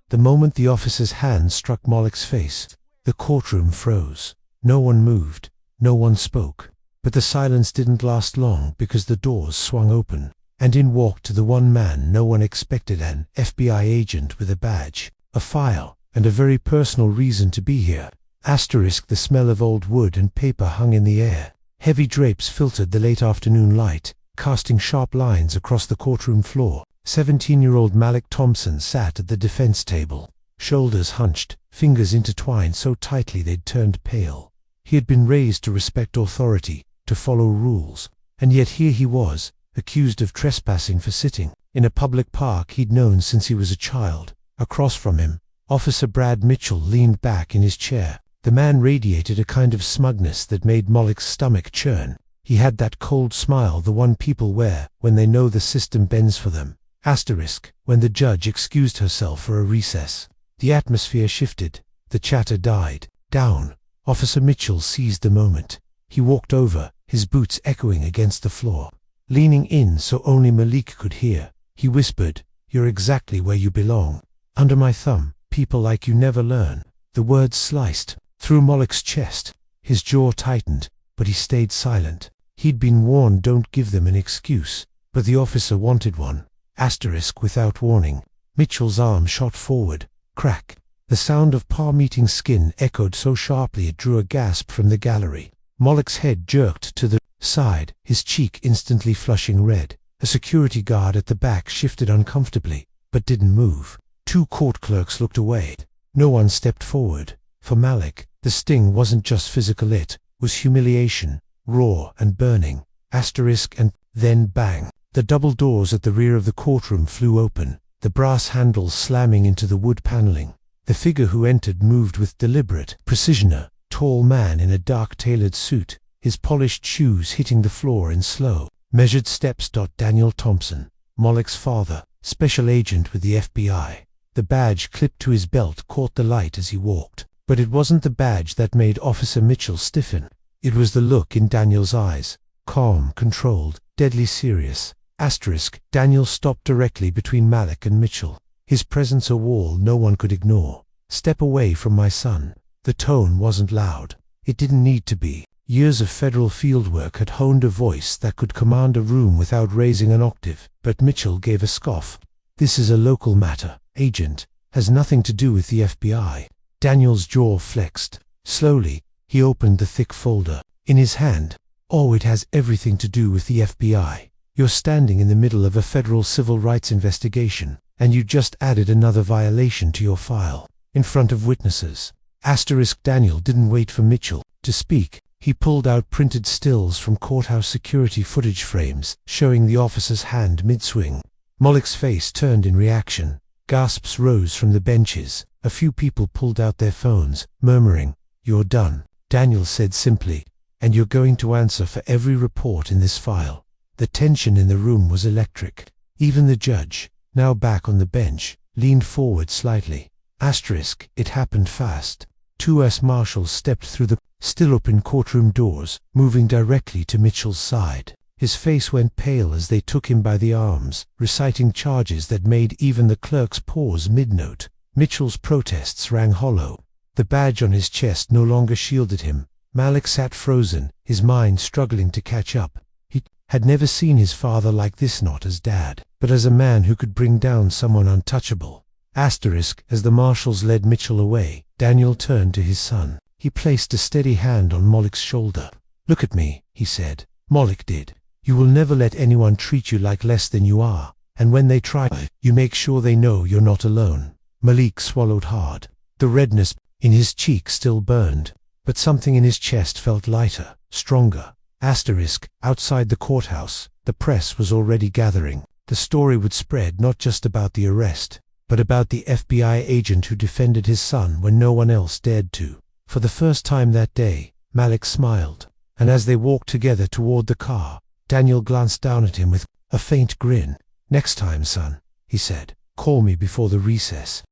The moment the officer's hand struck Malik's face, the courtroom froze. No one moved, no one spoke. But the silence didn't last long, because the doors swung open, and in walked the one man no one expected, an FBI agent with a badge, a file, and a very personal reason to be here. The smell of old wood and paper hung in the air. Heavy drapes filtered the late afternoon light, casting sharp lines across the courtroom floor. 17-year-old Malik Thompson sat at the defense table, shoulders hunched, fingers intertwined so tightly they'd turned pale. He had been raised to respect authority, to follow rules, and yet here he was, accused of trespassing for sitting in a public park he'd known since he was a child. Across from him, Officer Brad Mitchell leaned back in his chair. The man radiated a kind of smugness that made Malik's stomach churn. He had that cold smile, the one people wear when they know the system bends for them. When the judge excused herself for a recess, the atmosphere shifted, the chatter died down. Officer Mitchell seized the moment. He walked over, his boots echoing against the floor. Leaning in so only Malik could hear, he whispered, "You're exactly where you belong. Under my thumb. People like you never learn." The words sliced through Malik's chest. His jaw tightened, but he stayed silent. He'd been warned, don't give them an excuse, but the officer wanted one. Without warning, Mitchell's arm shot forward. Crack. The sound of palm-meeting skin echoed so sharply it drew a gasp from the gallery. Malik's head jerked to the side, his cheek instantly flushing red. A security guard at the back shifted uncomfortably, but didn't move. 2 court clerks looked away. No one stepped forward. For Malik, the sting wasn't just physical, it was humiliation, raw and burning. And then bang. The double doors at the rear of the courtroom flew open, the brass handles slamming into the wood paneling. The figure who entered moved with deliberate precision, a tall man in a dark tailored suit, his polished shoes hitting the floor in slow, measured steps. Daniel Thompson, Malik's father, special agent with the FBI. The badge clipped to his belt caught the light as he walked. But it wasn't the badge that made Officer Mitchell stiffen. It was the look in Daniel's eyes. Calm, controlled, deadly serious. Daniel stopped directly between Malik and Mitchell. His presence a wall no one could ignore. "Step away from my son." The tone wasn't loud. It didn't need to be. Years of federal fieldwork had honed a voice that could command a room without raising an octave. But Mitchell gave a scoff. "This is a local matter, Agent. Has nothing to do with the FBI." Daniel's jaw flexed. Slowly, he opened the thick folder. In his hand, "Oh, it has everything to do with the FBI. You're standing in the middle of a federal civil rights investigation, and you just added another violation to your file, in front of witnesses." Daniel didn't wait for Mitchell to speak. He pulled out printed stills from courthouse security footage frames, showing the officer's hand mid-swing. Malik's face turned in reaction. Gasps rose from the benches. A few people pulled out their phones, murmuring, "You're done," Daniel said simply, "and you're going to answer for every report in this file." The tension in the room was electric. Even the judge, now back on the bench, leaned forward slightly. It happened fast. 2 U.S. Marshals stepped through the still-open courtroom doors, moving directly to Mitchell's side. His face went pale as they took him by the arms, reciting charges that made even the clerks pause mid-note. Mitchell's protests rang hollow. The badge on his chest no longer shielded him. Malik sat frozen, his mind struggling to catch up. He had never seen his father like this, not as dad, but as a man who could bring down someone untouchable. As the marshals led Mitchell away, Daniel turned to his son. He placed a steady hand on Malik's shoulder. "Look at me," he said. Malik did. "You will never let anyone treat you like less than you are, and when they try, you make sure they know you're not alone." Malik swallowed hard. The redness in his cheek still burned, but something in his chest felt lighter, stronger. Outside the courthouse, the press was already gathering. The story would spread not just about the arrest, but about the FBI agent who defended his son when no one else dared to. For the first time that day, Malik smiled, and as they walked together toward the car, Daniel glanced down at him with a faint grin. "Next time, son," he said, "call me before the recess."